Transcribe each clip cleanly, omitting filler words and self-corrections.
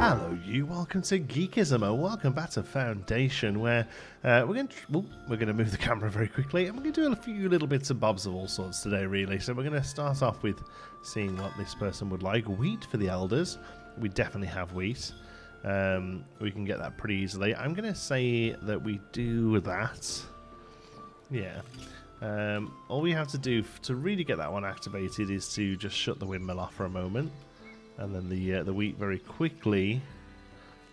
Hello you, welcome to Geekism, and welcome back to Foundation, where we're going to move the camera very quickly, and we're going to do a few little bits and bobs of all sorts today, really. So we're going to start off with seeing what this person would like. Wheat for the elders. We definitely have wheat. We can get that pretty easily. I'm going to say that we do that. Yeah. All we have to do to really get that one activated is to just shut the windmill off for a moment. And then the wheat very quickly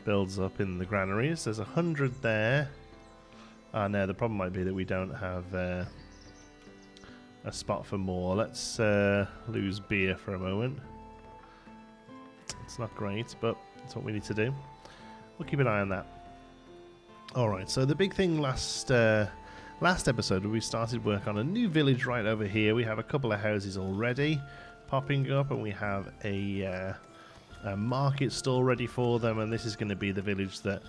builds up in the granaries. There's 100 there. No, the problem might be that we don't have a spot for more. Let's lose beer for a moment. It's not great, but it's what we need to do. We'll keep an eye on that. Alright, so the big thing last episode, we started work on a new village right over here. We have a couple of houses already popping up, and we have a market stall ready for them, and this is going to be the village that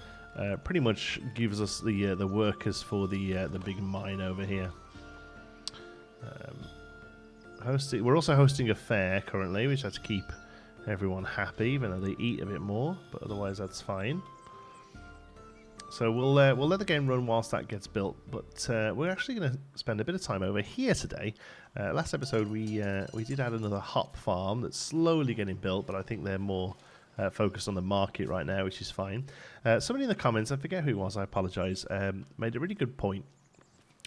pretty much gives us the workers for the big mine over here. We're also hosting a fair currently, which has to keep everyone happy, even though they eat a bit more, but otherwise that's fine. So we'll let the game run whilst that gets built, but we're actually going to spend a bit of time over here today. Last episode we did add another hop farm that's slowly getting built, but I think they're more focused on the market right now, which is fine. Somebody in the comments, I forget who it was, I apologise, made a really good point,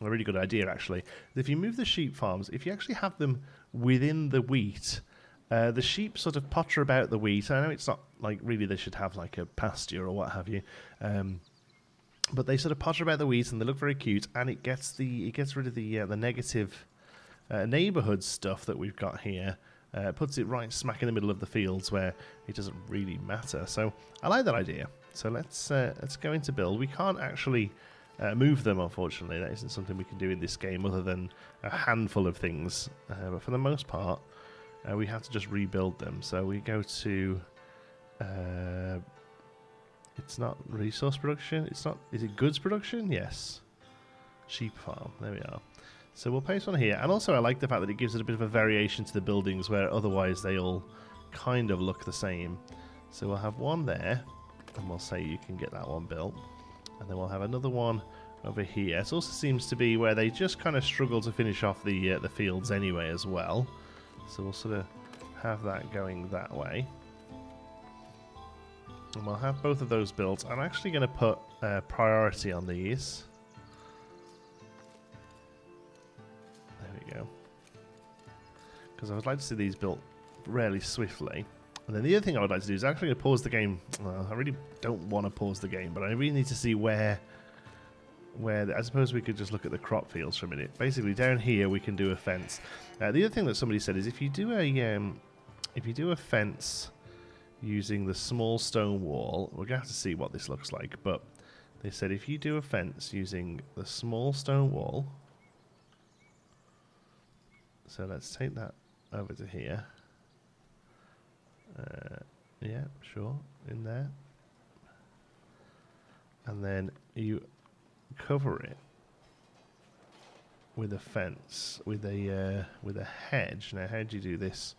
a really good idea actually. If you move the sheep farms, if you actually have them within the wheat, the sheep sort of potter about the wheat. I know it's not like really they should have like a pasture or what have you. But they sort of potter about the wheat, and they look very cute, and it gets rid of the negative neighbourhood stuff that we've got here. Puts it right smack in the middle of the fields where it doesn't really matter. So I like that idea. So let's go into build. We can't actually move them, unfortunately. That isn't something we can do in this game, other than a handful of things. But for the most part, we have to just rebuild them. So we go to. It's not resource production. It's not. Is it goods production? Yes. Sheep farm. There we are. So we'll place one here. And also I like the fact that it gives it a bit of a variation to the buildings where otherwise they all kind of look the same. So we'll have one there. And we'll say you can get that one built. And then we'll have another one over here. It also seems to be where they just kind of struggle to finish off the fields anyway as well. So we'll sort of have that going that way. And we'll have both of those built. I'm actually going to put priority on these. There we go. Because I would like to see these built really swiftly. And then the other thing I would like to do is actually pause the game. Well, I really don't want to pause the game, but I really need to see where I suppose we could just look at the crop fields for a minute. Basically, down here we can do a fence. The other thing that somebody said is if you do a fence using the small stone wall, we're going to have to see what this looks like, but they said if you do a fence using the small stone wall, so let's take that over to here, yeah, sure, in there, and then you cover it with a fence, with a hedge. Now how do you do this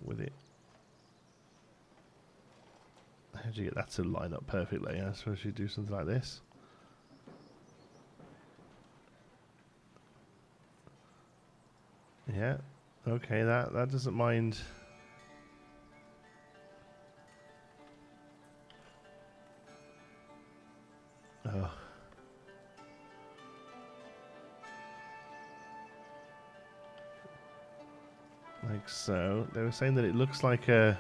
with it? How do you get that to line up perfectly? I suppose you do something like this. Yeah, okay, that doesn't mind. Oh. Like so. They were saying that it looks like a...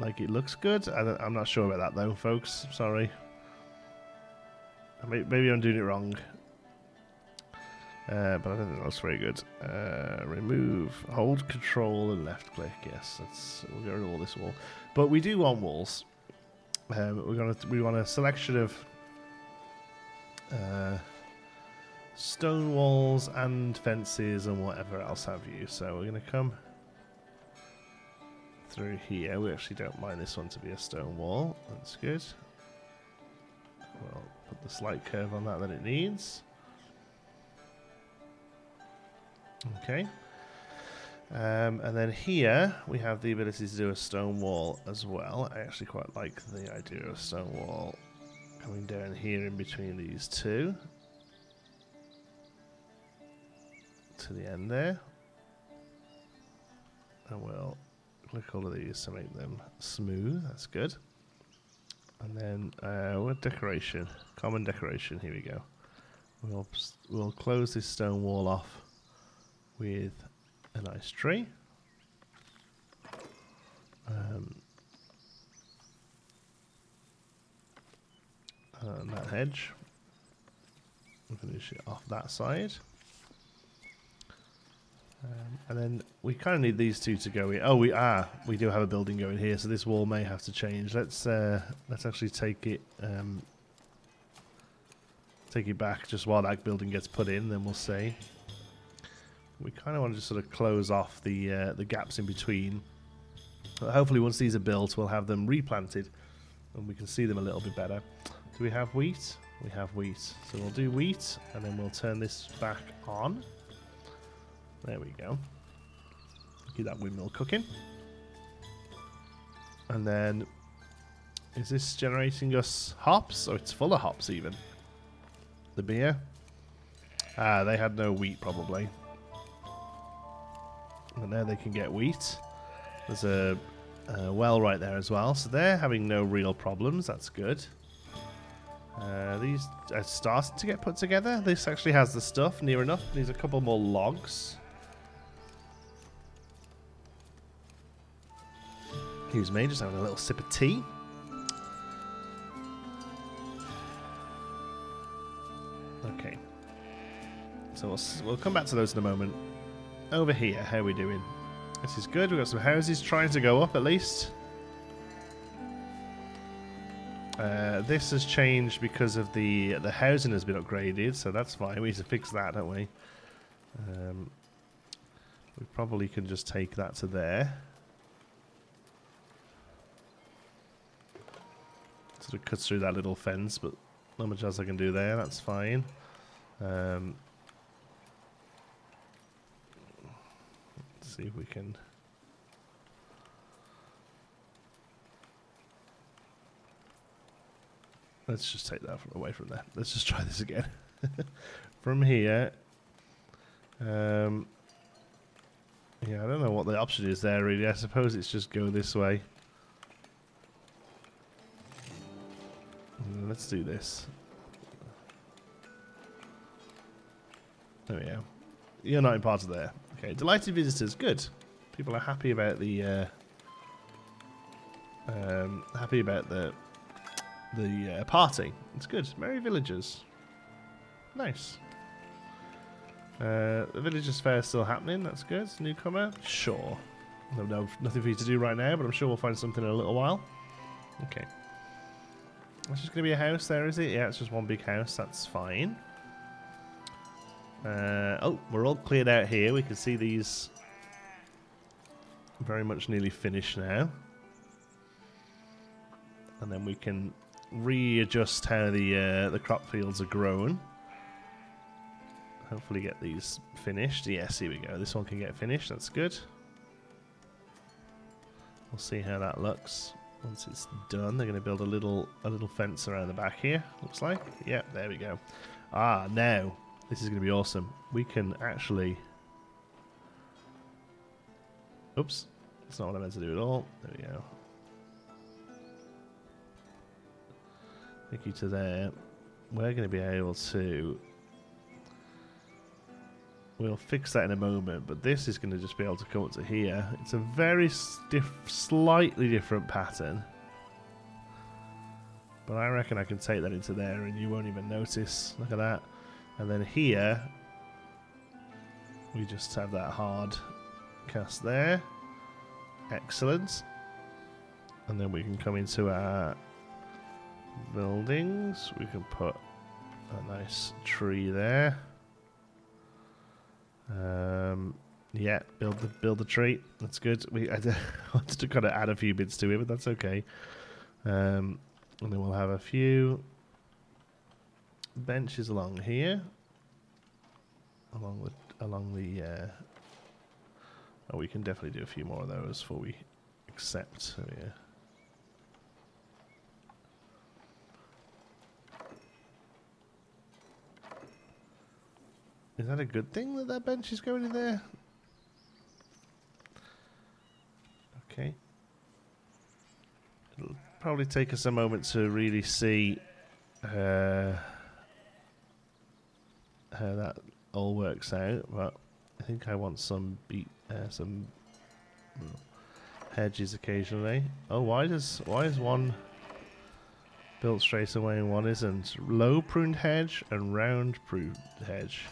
Like it looks good. I'm not sure about that though, folks. Sorry. Maybe I'm doing it wrong. But I don't think that looks very good. Remove, hold control and left click. Yes, we'll get rid of all this wall. But we do want walls. We want a selection of stone walls and fences and whatever else have you. So we're going to come through here. We actually don't mind this one to be a stone wall. That's good. We'll put the slight curve on that it needs. Okay. And then here we have the ability to do a stone wall as well. I actually quite like the idea of a stone wall coming down here in between these two to the end there. And we'll click all of these to make them smooth. That's good. And then what decoration? Common decoration. Here we go. We'll close this stone wall off with a nice tree. And that hedge. We'll finish it off that side. And then we kind of need these two to go in. Oh, we do have a building going here, so this wall may have to change. Let's actually take it back just while that building gets put in. Then we'll see. We kind of want to just sort of close off the gaps in between. But hopefully, once these are built, we'll have them replanted, and we can see them a little bit better. Do we have wheat? We have wheat, so we'll do wheat, and then we'll turn this back on. There we go. Keep that windmill cooking. And then, is this generating us hops? Oh, it's full of hops even. The beer. They had no wheat probably. And now they can get wheat. There's a well right there as well. So they're having no real problems. That's good. These are starting to get put together. This actually has the stuff near enough. Needs a couple more logs. Excuse me, just having a little sip of tea. Okay. So we'll come back to those in a moment. Over here, how are we doing? This is good. We've got some houses trying to go up at least. This has changed because of the housing has been upgraded, so that's fine. We need to fix that, don't we? We probably can just take that to there. Sort of cuts through that little fence, but not much else I can do there. That's fine. Let's see if we can. Let's just take that away from there. Let's just try this again. From here. Yeah, I don't know what the option is there really. I suppose it's just go this way. Let's do this. There we go. You're not in part of there. Okay, delighted visitors. Good. People are happy about the party. It's good. Merry villagers. Nice. The villagers fair is still happening. That's good. Newcomer. Sure. No, nothing for you to do right now, but I'm sure we'll find something in a little while. Okay. It's just going to be a house there, is it? Yeah, it's just one big house. That's fine. Oh, we're all cleared out here. We can see these very much nearly finished now. And then we can readjust how the crop fields are grown. Hopefully get these finished. Yes, here we go. This one can get finished. That's good. We'll see how that looks. Once it's done, they're going to build a little fence around the back here, looks like. Yep, there we go. Ah, now, this is going to be awesome. We can actually... Oops, that's not what I meant to do at all. There we go. Take you to there. We're going to be able to... We'll fix that in a moment, but this is going to just be able to come up to here. It's a very slightly different pattern. But I reckon I can take that into there and you won't even notice. Look at that. And then here, we just have that hard cast there. Excellent. And then we can come into our buildings. We can put a nice tree there. Yeah, build the tree. That's good. I wanted to kind of add a few bits to it, but that's okay. And then we'll have a few benches along here, along Oh, we can definitely do a few more of those before we accept. So, yeah. Is that a good thing that that bench is going in there? Okay. It'll probably take us a moment to really see how that all works out, but I think I want some hedges occasionally. Oh, why is one built straight away and one isn't? Low pruned hedge and round pruned hedge.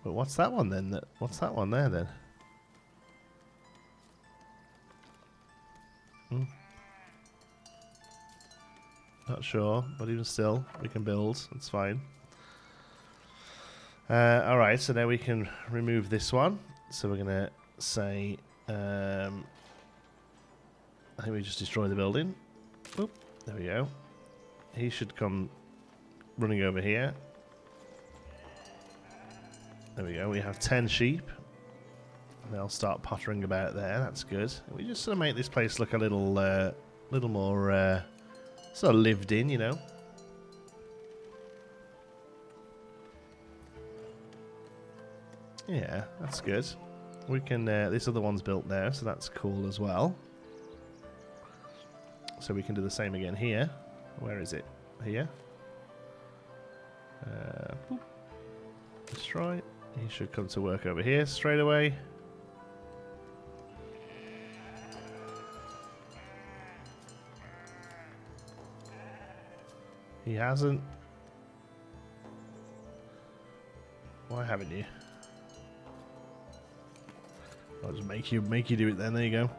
But what's that one then? What's that one there then? Not sure, but even still, we can build. That's fine. Alright, so now we can remove this one. So we're going to say... I think we just destroy the building. Oop, there we go. He should come running over here. There we go. We have 10 sheep. They'll start pottering about there. That's good. We just sort of make this place look a little more sort of lived in, you know. Yeah, that's good. We can. This other one's built now, so that's cool as well. So we can do the same again here. Where is it? Here. Boop. Destroy. He should come to work over here straight away. He hasn't. Why haven't you? I'll just make you do it then. There you go.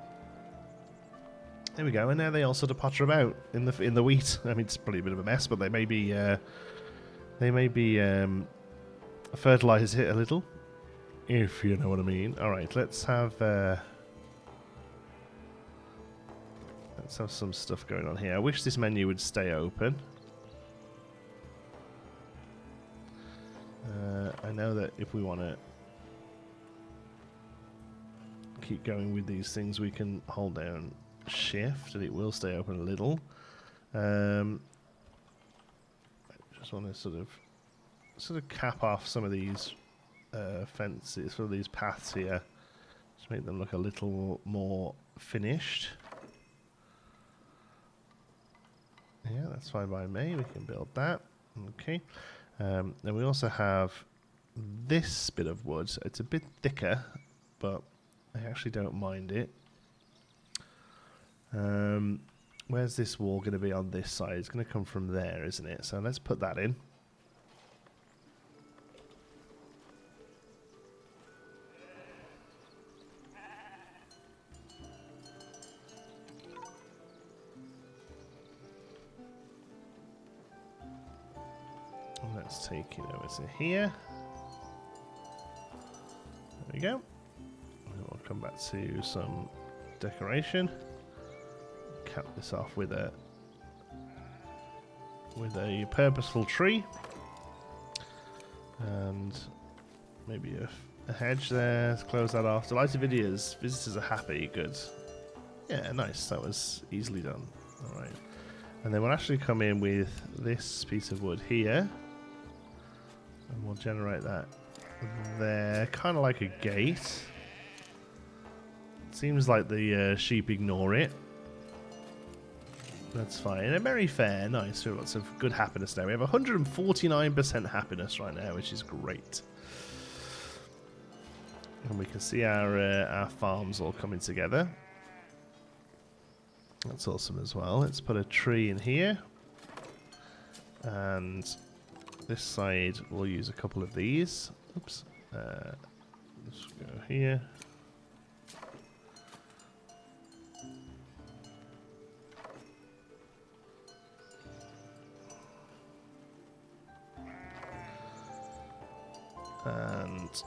There we go. And now they all sort of potter about in the wheat. I mean, it's probably a bit of a mess, but they may be fertilize it a little, if you know what I mean. All right, let's have some stuff going on here. I wish this menu would stay open. I know that if we want to keep going with these things, we can hold down shift and it will stay open a little. I just want to sort of cap off some of these fences, some of these paths here. Just make them look a little more finished. Yeah, that's fine by me. We can build that. Okay. Then we also have this bit of wood. It's a bit thicker, but I actually don't mind it. Where's this wall going to be on this side? It's going to come from there, isn't it? So let's put that in. Let's take it over to here. There we go. And we'll come back to some decoration. Cap this off with a purposeful tree, and maybe a hedge there. Let's close that off. Delighted visitors are happy. Good. Yeah, nice. That was easily done. All right. And then we'll actually come in with this piece of wood here. And we'll generate that there, kind of like a gate. Seems like the sheep ignore it. That's fine. And a merry fair, nice. We have lots of good happiness now. We have 149% happiness right now, which is great. And we can see our farms all coming together. That's awesome as well. Let's put a tree in here. And this side, we'll use a couple of these. Oops. Let's go here. And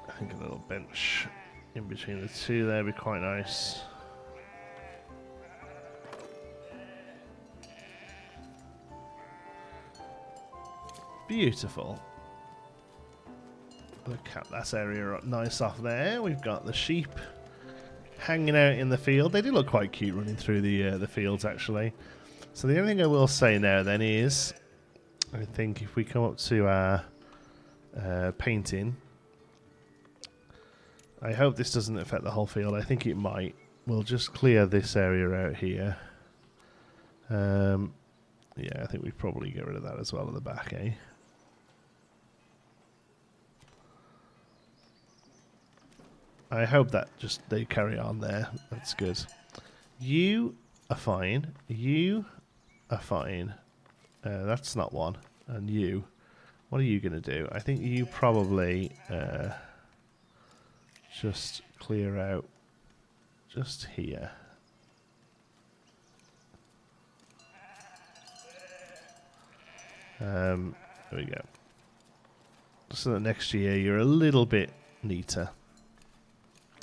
I think a little bench in between the two there would be quite nice. Beautiful. We'll cap that area up nice off there. We've got the sheep hanging out in the field. They do look quite cute running through the fields, actually. So the only thing I will say now then is, I think if we come up to our painting, I hope this doesn't affect the whole field. I think it might. We'll just clear this area out here. Yeah, I think we probably get rid of that as well at the back, eh? I hope that just they carry on there. That's good. You are fine. You are fine. That's not one. And you. What are you going to do? I think you probably just clear out just here. There we go. So that next year you're a little bit neater.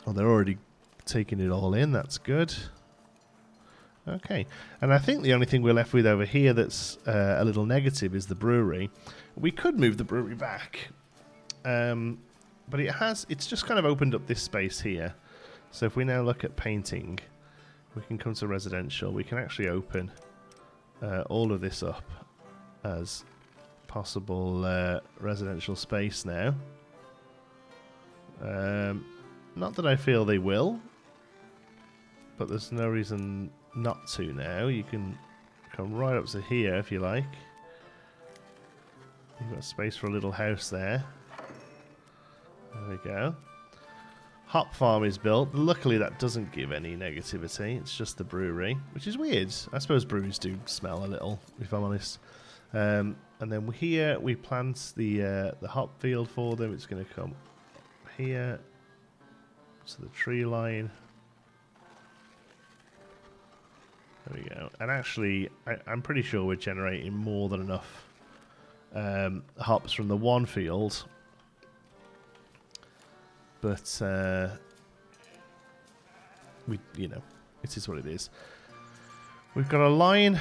Well, they're already taking it all in. That's good. Okay. And I think the only thing we're left with over here that's a little negative is the brewery. We could move the brewery back. But it's just kind of opened up this space here. So if we now look at painting, we can come to residential. We can actually open all of this up as possible residential space now. Not that I feel they will, but there's no reason not to now. You can come right up to here if you like. You've got space for a little house there. There we go. Hop farm is built. Luckily that doesn't give any negativity. It's just the brewery, which is weird. I suppose breweries do smell a little, if I'm honest. And then here we plant the hop field for them. It's going to come here to the tree line. There we go. And actually, I'm pretty sure we're generating more than enough hops from the one field. But it is what it is. We've got a line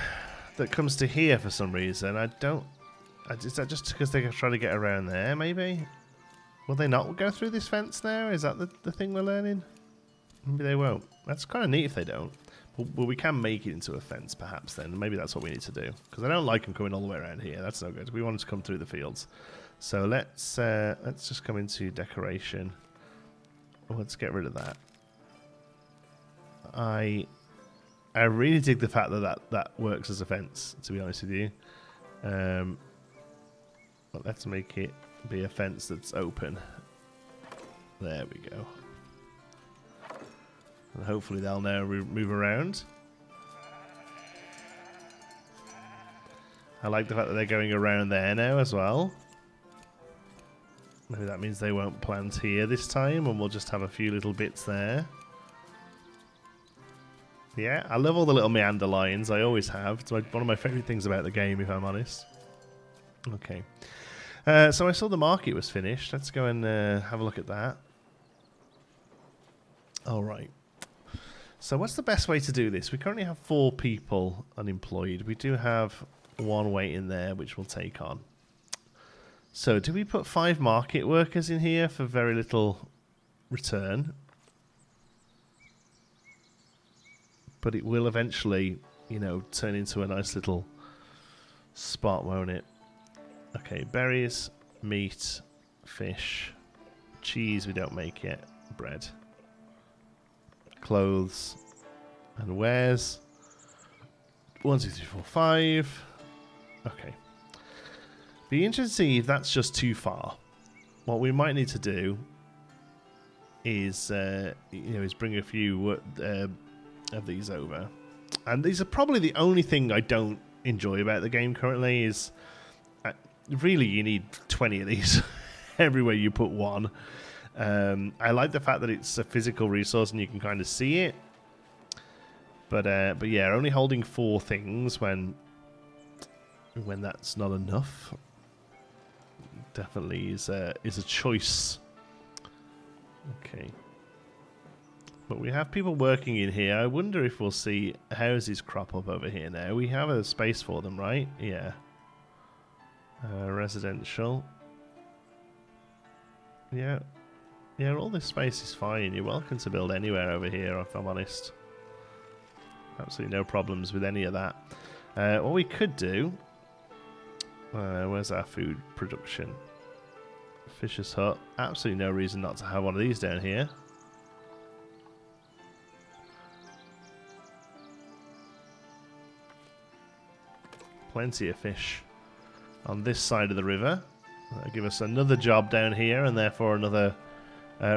that comes to here for some reason. Is that just because they're trying to get around there, maybe? Will they not go through this fence now? Is that the thing we're learning? Maybe they won't. That's kind of neat if they don't. Well, we can make it into a fence, perhaps, then. Maybe that's what we need to do. Because I don't like them coming all the way around here. That's no good. We want them to come through the fields. So let's just come into decoration. Let's get rid of that. I really dig the fact that works as a fence, to be honest with you. But let's make it be a fence that's open. There we go. And hopefully they'll now move around. I like the fact that they're going around there now as well. Maybe that means they won't plant here this time and we'll just have a few little bits there. Yeah, I love all the little meander lines. I always have. It's one of my favourite things about the game, if I'm honest. Okay. So I saw the market was finished. Let's go and have a look at that. All right. So what's the best way to do this? We currently have 4 people unemployed. We do have 1 waiting there, which we'll take on. So do we put 5 market workers in here for very little return? But it will eventually, turn into a nice little spot, won't it? Okay, berries, meat, fish, cheese we don't make yet, bread, clothes, and wares. 1, 2, 3, 4, 5. Okay. Be interested to see if that's just too far. What we might need to do is, bring a few of these over. And these are probably the only thing I don't enjoy about the game currently is really you need 20 of these everywhere you put 1. I like the fact that it's a physical resource and you can kind of see it. But yeah, only holding 4 things when that's not enough definitely is a choice. Okay. But we have people working in here. I wonder if we'll see houses crop up over here now. We have a space for them, right? Yeah. Residential. Yeah. Yeah, all this space is fine. You're welcome to build anywhere over here, if I'm honest. Absolutely no problems with any of that. What we could do... where's our food production? Fisher's hut. Absolutely no reason not to have one of these down here. Plenty of fish on this side of the river. That'll give us another job down here and therefore another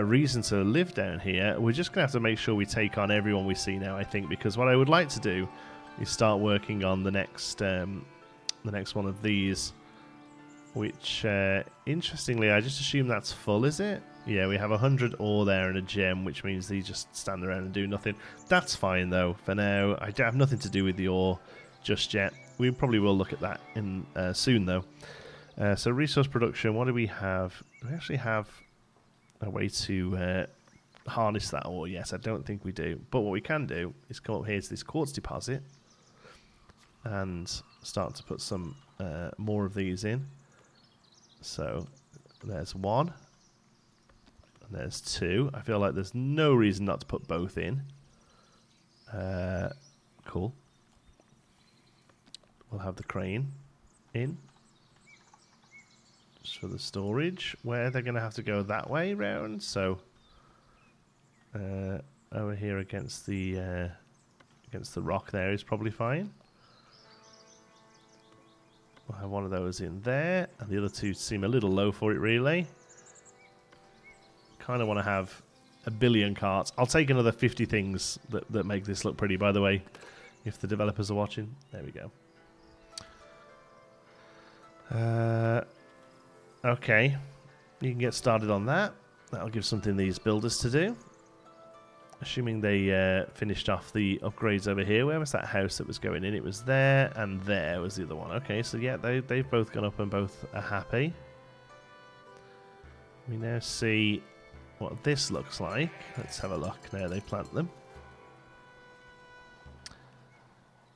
reason to live down here. We're just going to have to make sure we take on everyone we see now, I think, because what I would like to do is start working on the next one of these, which, interestingly, I just assume that's full, is it? Yeah, we have 100 ore there and a gem, which means these just stand around and do nothing. That's fine, though, for now. I have nothing to do with the ore just yet. We probably will look at that in soon, though. So resource production, what do we have? Do we actually have a way to harness that ore? Yes, I don't think we do. But what we can do is come up here to this quartz deposit and start to put some more of these in. So there's one. And there's two. I feel like there's no reason not to put both in. Cool. We'll have the crane in. Just for the storage. Where they're going to have to go that way round. So over here against the rock there is probably fine. We'll have one of those in there. And the other two seem a little low for it, really. Kind of want to have a billion carts. I'll take another 50 things that make this look pretty, by the way, if the developers are watching. There we go. Okay. You can get started on that. That'll give something these builders to do. Assuming they finished off the upgrades over here. Where was that house that was going in? It was there, and there was the other one. Okay, so yeah, they've both gone up and both are happy. We now see what this looks like. Let's have a look. Now they plant them.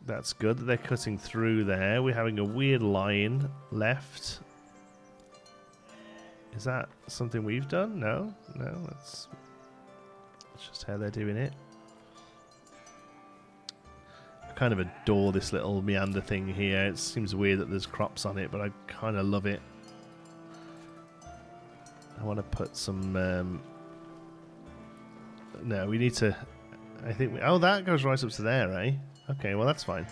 That's good that they're cutting through there. We're having a weird line left. Is that something we've done? No? No, that's just how they're doing it. I kind of adore this little meander thing here. It seems weird that there's crops on it, but I kind of love it. I want to put some... no, we need to... I think... oh, that goes right up to there, eh? Okay, well, that's fine.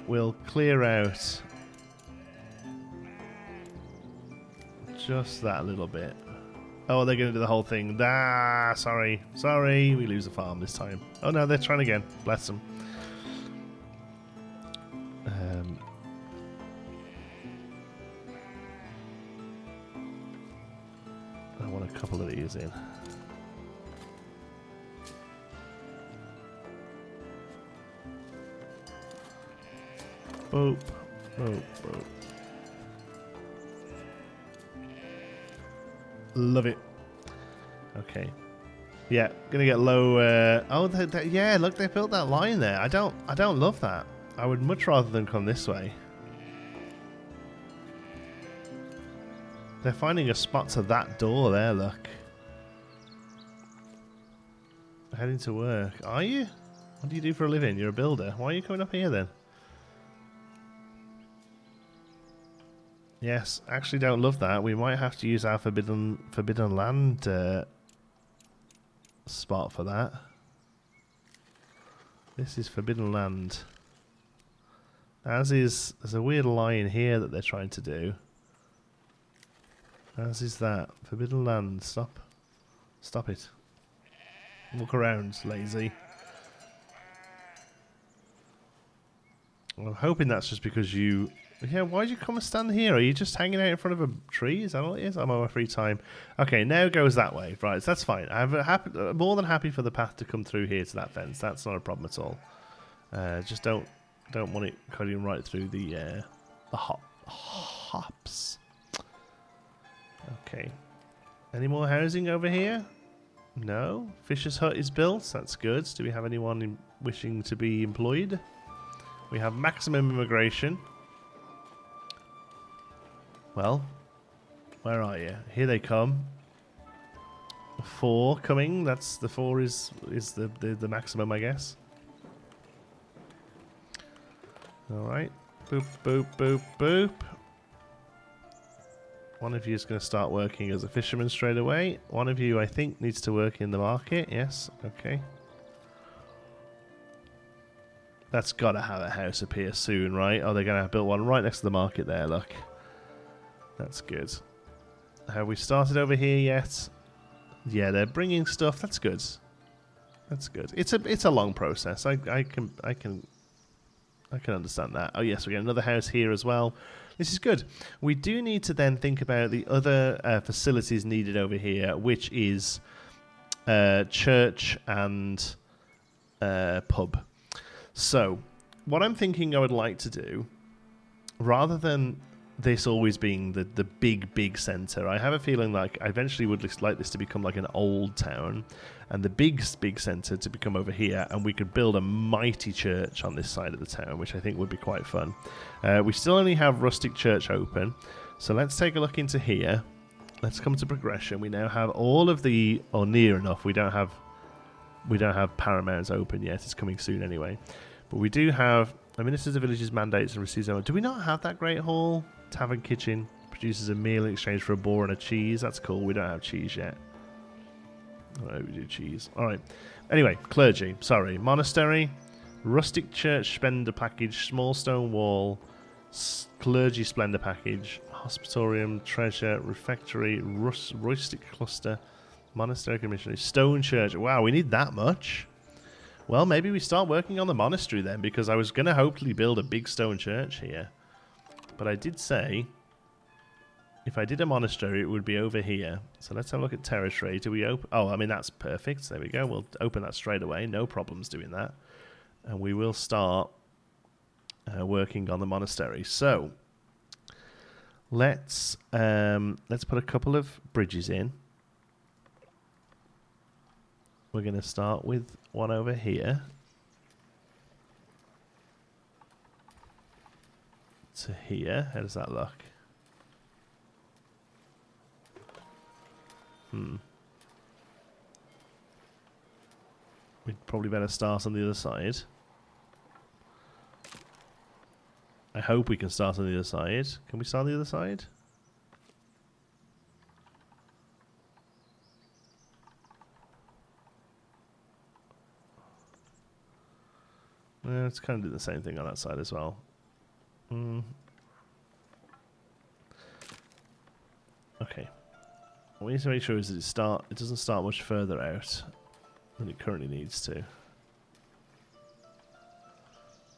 We'll clear out just that little bit. Oh, they're going to do the whole thing. Ah, sorry. Sorry, we lose the farm this time. Oh, no, they're trying again. Bless them. I want a couple of these in. Boop, boop, boop. Love it. Okay. Yeah, gonna get low. Oh, yeah. Look, they built that line there. I don't love that. I would much rather them come this way. They're finding a spot to that door there. Look. Heading to work. Are you? What do you do for a living? You're a builder. Why are you coming up here then? Yes, actually don't love that. We might have to use our forbidden land spot for that. This is forbidden land. As is, there's a weird line here that they're trying to do. As is that. Forbidden land. Stop. Stop it. Look around, lazy. Well, I'm hoping that's just because you... yeah, why'd you come and stand here? Are you just hanging out in front of a tree? Is that all it is? I'm on my free time. Okay, now it goes that way. Right, so that's fine. I'm more than happy for the path to come through here to that fence. That's not a problem at all. Just don't want it cutting right through the hops. Okay. Any more housing over here? No. Fisher's hut is built. That's good. Do we have anyone wishing to be employed? We have maximum immigration. Well, where are you? Here they come. 4 coming. That's the 4 is the maximum, I guess. All right. Boop, boop, boop, boop. One of you is going to start working as a fisherman straight away. One of you, I think, needs to work in the market. Yes. Okay. That's got to have a house appear soon, right? Oh, they're going to have built one right next to the market there, look. That's good. Have we started over here yet? Yeah, they're bringing stuff. That's good. That's good. It's a long process. I can understand that. Oh yes, we get another house here as well. This is good. We do need to then think about the other facilities needed over here, which is church and pub. So, what I'm thinking I would like to do, rather than this always being the big centre, I have a feeling like I eventually would like this to become like an old town, and the big centre to become over here, and we could build a mighty church on this side of the town, which I think would be quite fun. We still only have rustic church open, so let's take a look into here. Let's come to progression. We now have all of the, or near enough. We don't have Paramount open yet. It's coming soon anyway, but we do have. I mean, this is the village's mandates and receives. Do we not have that great hall? Tavern kitchen produces a meal in exchange for a boar and a cheese. That's cool. We don't have cheese yet. Oh, we do cheese. All right. Anyway, clergy. Sorry. Monastery. Rustic church splendor package. Small stone wall. Clergy splendor package. Hospitorium. Treasure. Refectory. Rustic cluster. Monastery commissioner. Stone church. Wow, we need that much. Well, maybe we start working on the monastery then, because I was going to hopefully build a big stone church here. But I did say, if I did a monastery, it would be over here. So let's have a look at territory. Do we open? Oh, I mean, that's perfect. There we go. We'll open that straight away. No problems doing that. And we will start working on the monastery. So let's put a couple of bridges in. We're going to start with one over here. To here. How does that look? We'd probably better start on the other side. I hope we can start on the other side. Can we start on the other side? Let's kind of do the same thing on that side as well. Okay. What we need to make sure is that it doesn't start much further out than it currently needs to.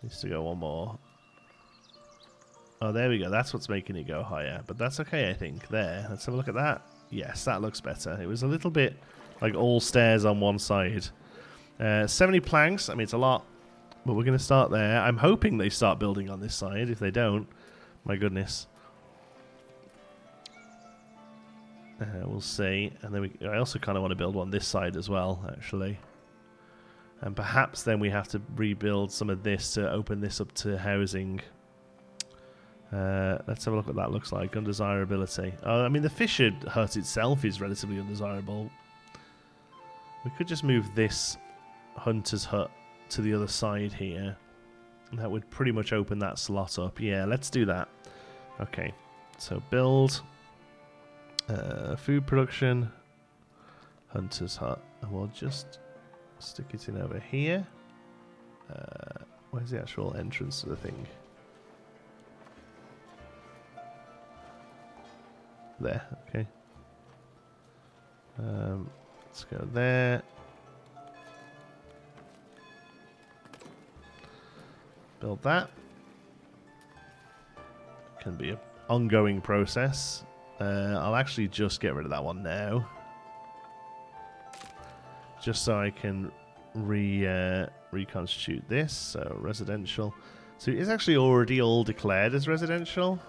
Needs to go one more. Oh, there we go. That's what's making it go higher. But that's okay, I think. There. Let's have a look at that. Yes, that looks better. It was a little bit like all stairs on one side. 70 planks. I mean, it's a lot. But we're going to start there. I'm hoping they start building on this side. If they don't, my goodness. We'll see. And then I also kind of want to build one this side as well, actually. And perhaps then we have to rebuild some of this to open this up to housing. Let's have a look what that looks like. Undesirability. I mean, the fisher hut itself is relatively undesirable. We could just move this hunter's hut to the other side here. And that would pretty much open that slot up. Yeah, let's do that. Okay, so build food production, hunter's hut, and we'll just stick it in over here. Where's the actual entrance to the thing? There, okay. Let's go there. Build that. Can be an ongoing process. I'll actually just get rid of that one now. Just so I can reconstitute this. So residential. So it is actually already all declared as residential.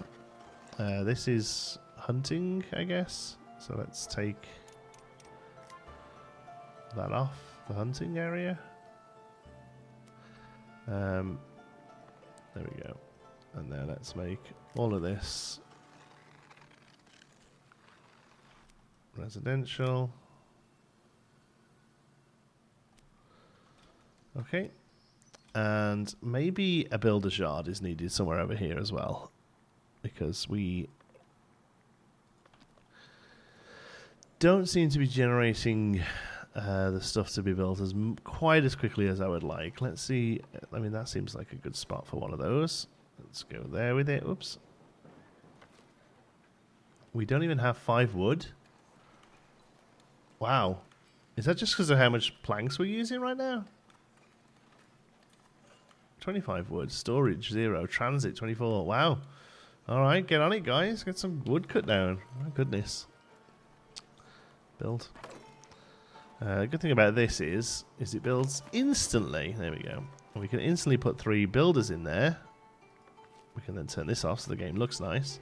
This is hunting, I guess. So let's take that off the hunting area. There we go. And then let's make all of this residential. Okay. And maybe a builder's yard is needed somewhere over here as well. Because we don't seem to be generating the stuff to be built quite as quickly as I would like. Let's see. I mean, that seems like a good spot for one of those. Let's go there with it. Oops. We don't even have 5 wood. Wow. Is that just because of how much planks we're using right now? 25 wood. Storage 0. Transit 24. Wow. Alright, get on it, guys. Get some wood cut down. My goodness. Build. Good thing about this is it builds instantly. There we go. And we can instantly put 3 builders in there. We can then turn this off so the game looks nice.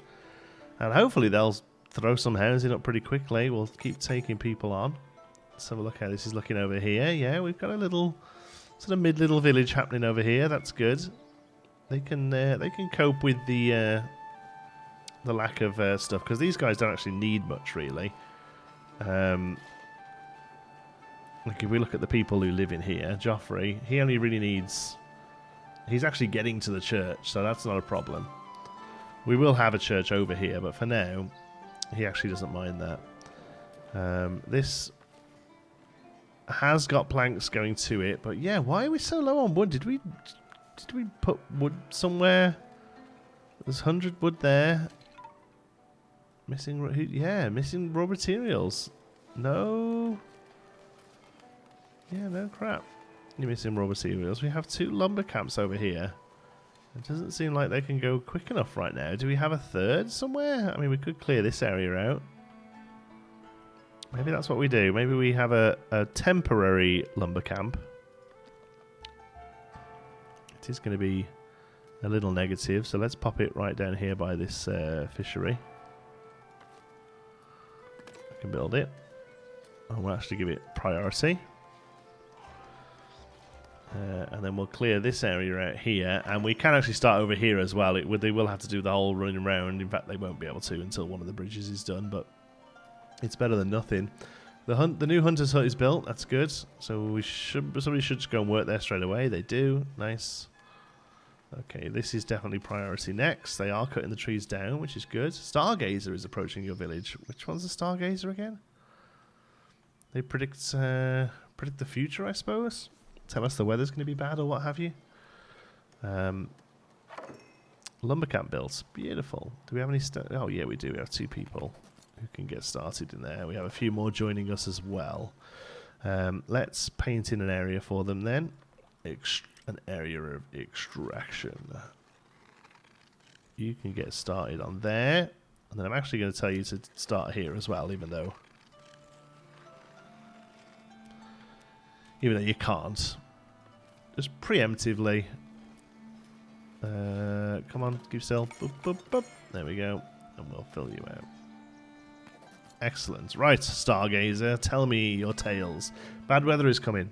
And hopefully they'll throw some housing up pretty quickly. We'll keep taking people on. Let's have a look how this is looking over here. Yeah, we've got a little sort of mid-little village happening over here. That's good. They can cope with the lack of stuff, because these guys don't actually need much really. Like if we look at the people who live in here, Joffrey, he only really needs. He's actually getting to the church, so that's not a problem. We will have a church over here, but for now, he actually doesn't mind that. This has got planks going to it, but yeah, why are we so low on wood? Did we put wood somewhere? There's 100 wood there. Missing, yeah, missing raw materials. No. Yeah, no crap. You're missing raw materials. We have 2 lumber camps over here. It doesn't seem like they can go quick enough right now. Do we have a 3rd somewhere? I mean, we could clear this area out. Maybe that's what we do. Maybe we have a temporary lumber camp. It is going to be a little negative, so let's pop it right down here by this fishery. I can build it. And we'll actually give it priority. And then we'll clear this area out here, and we can actually start over here as well. They will have to do the whole running around. In fact, they won't be able to until one of the bridges is done, but it's better than nothing. The new hunter's hut is built. That's good. So somebody should just go and work there straight away. They do. Nice. Okay, this is definitely priority next. They are cutting the trees down, which is good. Stargazer is approaching your village. Which one's the Stargazer again? They predict the future, I suppose. Tell us the weather's going to be bad or what have you. Lumber camp built. Beautiful. Do we have any... Oh, yeah, we do. We have 2 people who can get started in there. We have a few more joining us as well. Let's paint in an area for them then. An area of extraction. You can get started on there. And then I'm actually going to tell you to start here as well, even though you can't. Just preemptively. Come on, keep still. Boop, boop, boop. There we go. And we'll fill you out. Excellent. Right, Stargazer, tell me your tales. Bad weather is coming.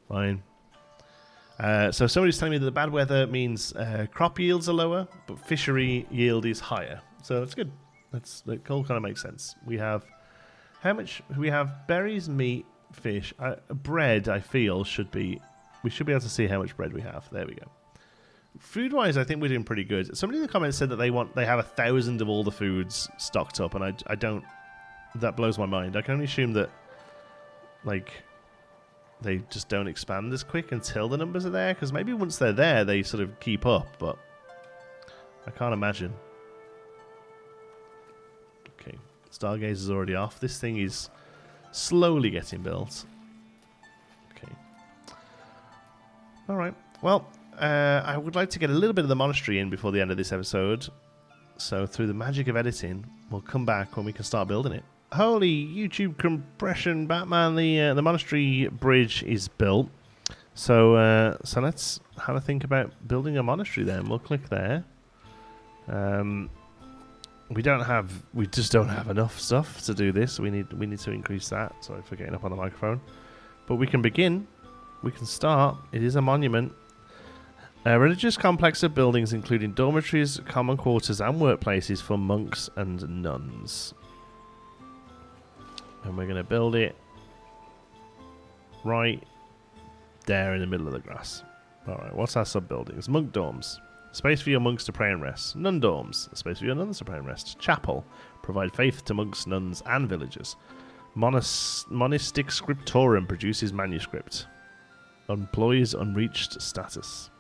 Fine. So somebody's telling me that the bad weather means crop yields are lower, but fishery yield is higher. So that's good. That all kind of makes sense. We have... How much... We have berries, meat, fish. Bread, I feel, should be... We should be able to see how much bread we have. There we go. Food-wise, I think we're doing pretty good. Somebody in the comments said that they have 1,000 of all the foods stocked up, and I don't... That blows my mind. I can only assume that, like, they just don't expand as quick until the numbers are there, because maybe once they're there, they sort of keep up, but I can't imagine. Okay, Stargazer's already off. This thing is slowly getting built. Okay. Alright, well, I would like to get a little bit of the monastery in before the end of this episode. So through the magic of editing, we'll come back when we can start building it. Holy YouTube compression, Batman! The monastery bridge is built. So let's have a think about building a monastery. Then we'll click there. We just don't have enough stuff to do this. We need to increase that. Sorry for getting up on the microphone. But we can begin. We can start. It is a monument. A religious complex of buildings including dormitories, common quarters and workplaces for monks and nuns. And we're going to build it right there in the middle of the grass. Alright, what's our sub-buildings? Monk dorms. Space for your monks to pray and rest. Nun dorms. Space for your nuns to pray and rest. Chapel. Provide faith to monks, nuns, and villagers. Monastic scriptorium produces manuscript. Employs unreached status.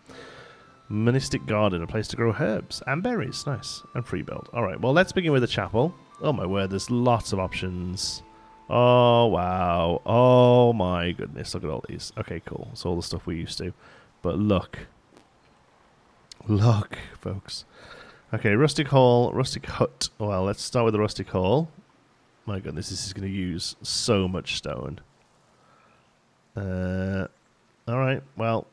Monastic garden, a place to grow herbs and berries. Nice. And free build. Alright, well, let's begin with the chapel. Oh my word, there's lots of options. Oh, wow. Oh my goodness, look at all these. Okay, cool. It's all the stuff we used to. But look. Look, folks. Okay, rustic hall, rustic hut. Well, let's start with the rustic hall. My goodness, this is going to use so much stone. Alright, well.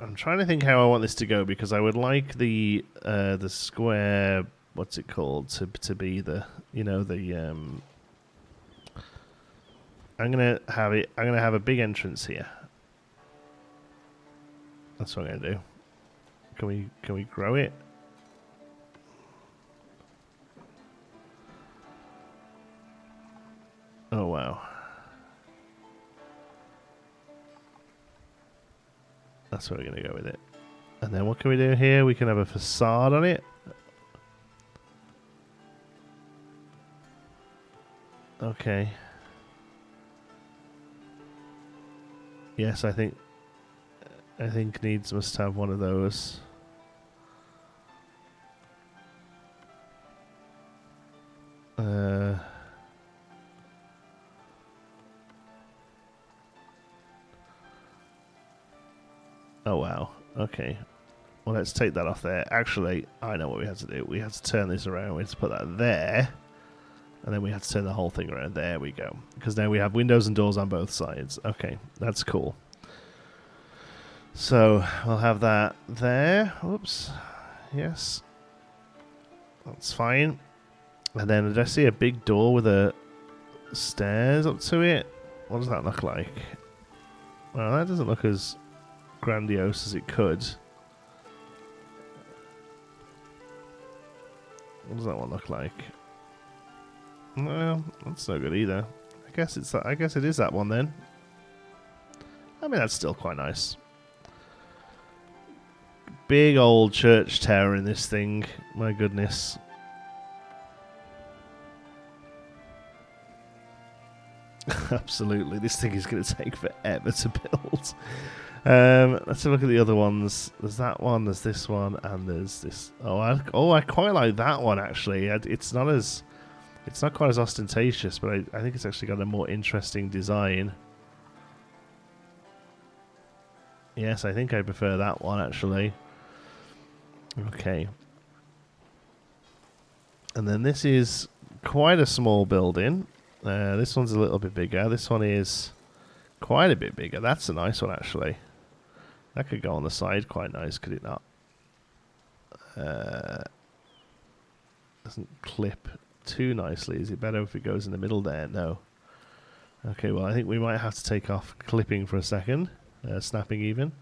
I'm trying to think how I want this to go, because I would like the square, what's it called, to be the, you know, the I'm gonna have a big entrance here. That's what I'm gonna do. Can we grow it? Oh wow. That's where we're going to go with it. And then what can we do here? We can have a facade on it. Okay. Yes, I think needs must have one of those. Oh wow, okay. Well, let's take that off there. Actually, I know what we had to do. We had to turn this around. We had to put that there. And then we had to turn the whole thing around. There we go. Because now we have windows and doors on both sides. Okay, that's cool. So, we'll have that there. Oops. Yes. That's fine. And then did I see a big door with a stairs up to it? What does that look like? Well, that doesn't look as grandiose as it could. What does that one look like? Well, that's no good either. I guess it's that. I guess it is that one then. I mean, that's still quite nice. Big old church tower in this thing. My goodness. Absolutely, this thing is going to take forever to build. Let's have a look at the other ones. There's that one, there's this one, and there's this. I quite like that one actually. It's not quite as ostentatious, but I think it's actually got a more interesting design. Yes, I think I prefer that one actually. Okay. And then this is quite a small building. This one's a little bit bigger. This one is quite a bit bigger. That's a nice one actually. That could go on the side quite nice, could it not? Doesn't clip too nicely. Is it better if it goes in the middle there? No. Okay, well I think we might have to take off clipping for a second. Snapping even.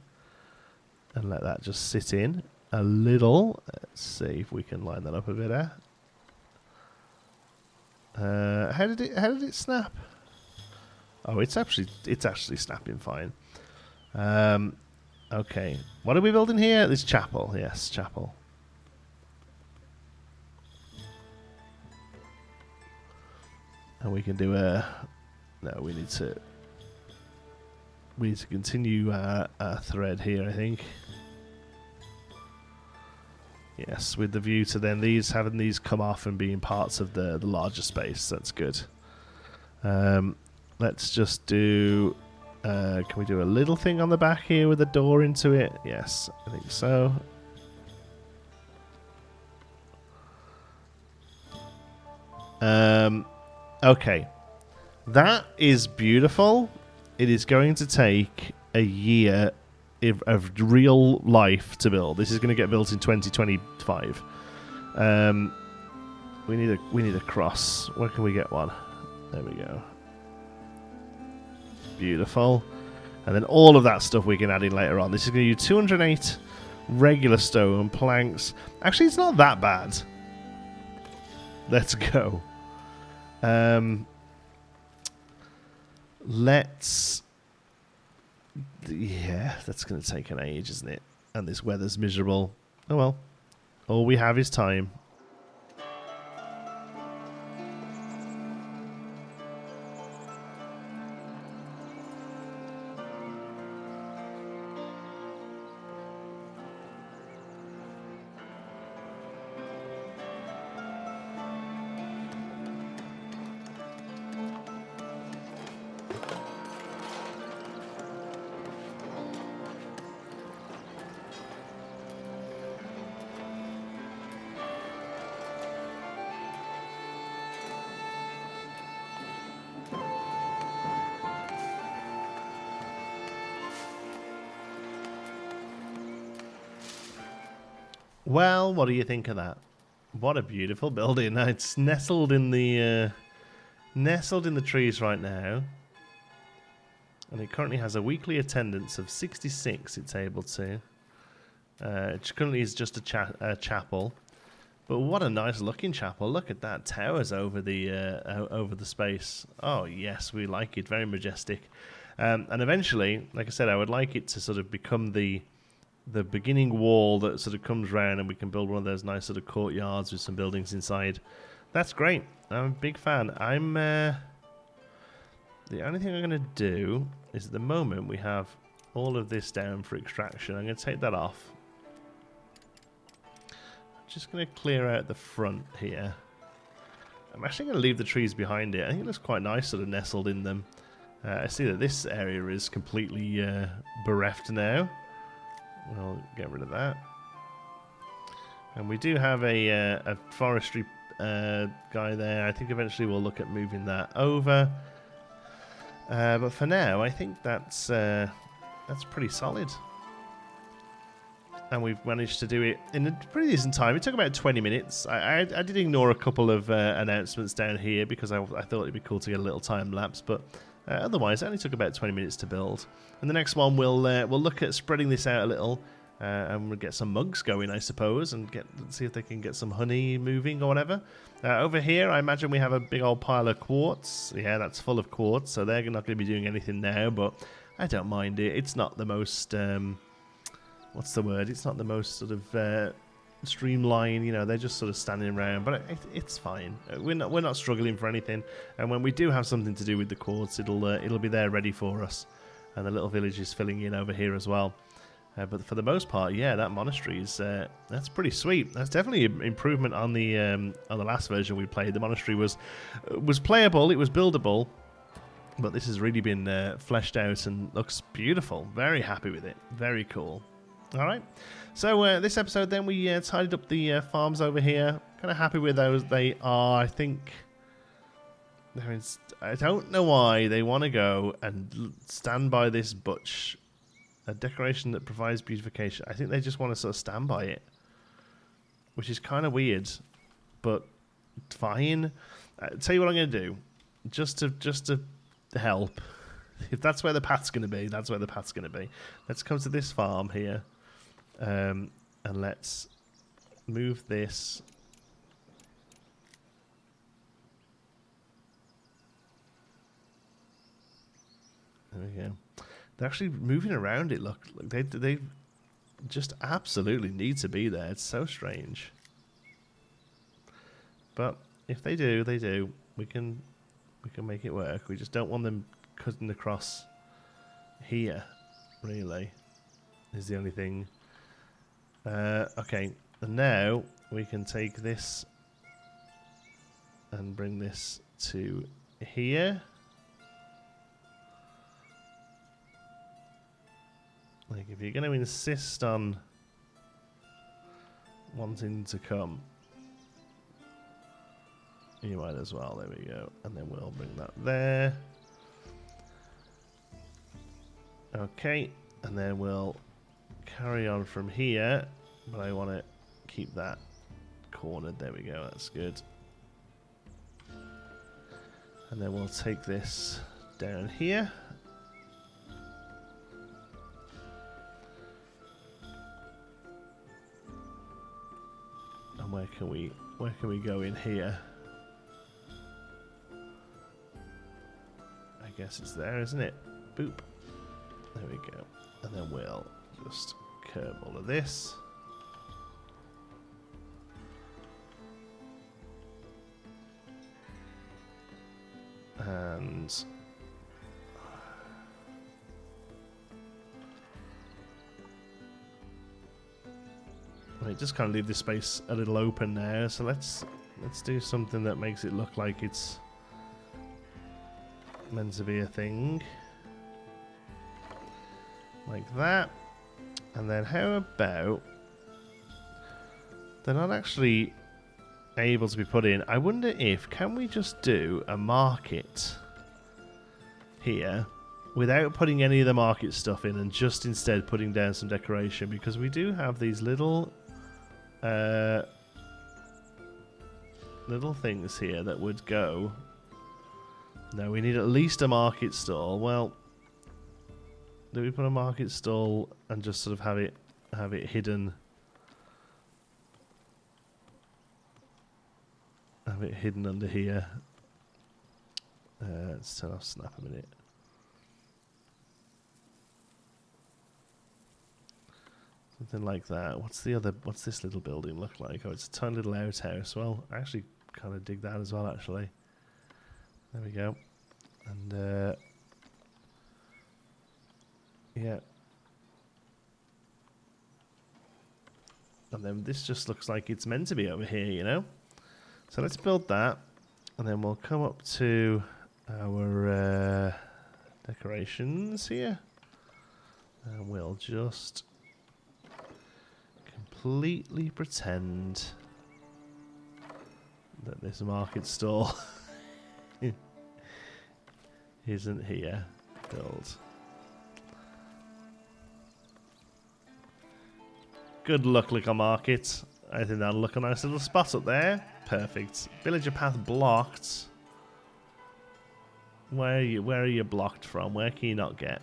And let that just sit in a little. Let's see if we can line that up a bit there. How did it snap? Oh, it's actually snapping fine. Okay, what are we building here? This chapel. Yes, chapel. And we can do a. No, we need to continue our thread here, I think. Yes, with the view to then having these come off and being parts of the larger space. That's good. Let's just do. Can we do a little thing on the back here with a door into it? Yes, I think so. Okay. That is beautiful. It is going to take a year of real life to build. This is going to get built in 2025. We need a cross. Where can we get one? There we go. Beautiful. And then all of that stuff we can add in later on. This is going to use 208 regular stone planks. Actually, it's not that bad. Let's go. let's... Yeah, that's going to take an age, isn't it? And this weather's miserable. Oh well. All we have is time. Well, what do you think of that? What a beautiful building. It's nestled in the trees right now. And it currently has a weekly attendance of 66 it's able to. It currently is just a chapel. But what a nice looking chapel. Look at that. Towers over the space. Oh, yes, we like it. Very majestic. And eventually, like I said, I would like it to sort of become the beginning wall that sort of comes round, and we can build one of those nice sort of courtyards with some buildings inside. That's great. I'm a big fan. The only thing I'm going to do is at the moment we have all of this down for extraction. I'm going to take that off. I'm just going to clear out the front here. I'm actually going to leave the trees behind it. I think it looks quite nice sort of nestled in them. I see that this area is completely bereft now. We'll get rid of that. And we do have a forestry guy there. I think eventually we'll look at moving that over. But for now, I think that's pretty solid. And we've managed to do it in a pretty decent time. It took about 20 minutes. I did ignore a couple of announcements down here because I thought it'd be cool to get a little time lapse. But otherwise, it only took about 20 minutes to build. And the next one, we'll look at spreading this out a little. And we'll get some mugs going, I suppose, and see if they can get some honey moving or whatever. Over here, I imagine we have a big old pile of quartz. Yeah, that's full of quartz, so they're not going to be doing anything now, but I don't mind it. It's not the most, what's the word? It's not the most sort of streamlined, you know, they're just sort of standing around, but it's fine. We're not struggling for anything, and when we do have something to do with the quartz, it'll be there ready for us. And the little village is filling in over here as well. But for the most part, yeah, that monastery is that's pretty sweet. That's definitely an improvement on the last version we played. The monastery was playable, it was buildable, but this has really been fleshed out and looks beautiful. Very happy with it. Very cool. All right. So this episode, then we tidied up the farms over here. Kind of happy with those. They are, I think. I don't know why they want to go and stand by this butch. A decoration that provides beautification. I think they just want to sort of stand by it, which is kind of weird, but fine. Tell you what I'm going to do, just to help. If that's where the path's going to be, that's where the path's going to be. Let's come to this farm here, and let's move this. There we go. They're actually moving around it. Look, they just absolutely need to be there. It's so strange. But if they do, they do. We can make it work. We just don't want them cutting across here. Really, is the only thing. Okay, and now we can take this and bring this to here. Like, if you're going to insist on wanting to come, you might as well. There we go. And then we'll bring that there. Okay. And then we'll carry on from here. But I want to keep that cornered. There we go. That's good. And then we'll take this down here. Where can we go in here? I guess it's there, isn't it? Boop. There we go. And then we'll just curve all of this. And we just kind of leave this space a little open now. So let's do something that makes it look like it's meant to be a thing, like that. And then how about, they're not actually able to be put in. I wonder if, can we just do a market here without putting any of the market stuff in, and just instead putting down some decoration, because we do have these little little things here that would go. No, we need at least a market stall. Well, do we put a market stall and just sort of have it hidden? Have it hidden under here. Let's turn off snap a minute. Something like that. What's this little building look like? Oh, it's a tiny little outhouse. Well, I actually kind of dig that as well, actually. There we go. And yeah. And then this just looks like it's meant to be over here, you know? So let's build that, and then we'll come up to our decorations here, and we'll just completely pretend that this market stall isn't here. Build. Good luck, little market. I think that'll look a nice little spot up there. Perfect. Villager path blocked. Where are you blocked from? Where can you not get?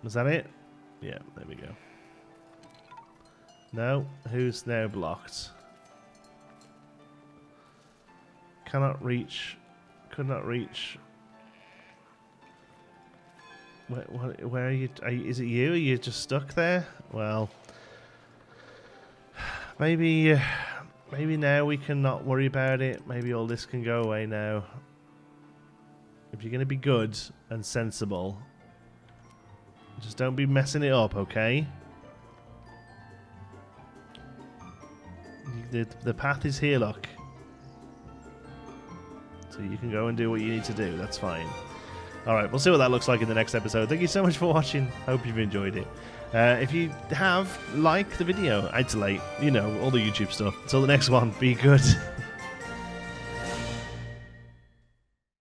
Was that it? Yeah, there we go. No, who's now blocked? Cannot reach. Could not reach. Where are you? Is it you? Are you just stuck there? Well, maybe now we can not worry about it. Maybe all this can go away now. If you're going to be good and sensible, just don't be messing it up, okay? The path is here, look. So you can go and do what you need to do. That's fine. Alright, we'll see what that looks like in the next episode. Thank you so much for watching. Hope you've enjoyed it. If you have, like the video. I'd like, you know, all the YouTube stuff. Until the next one, be good.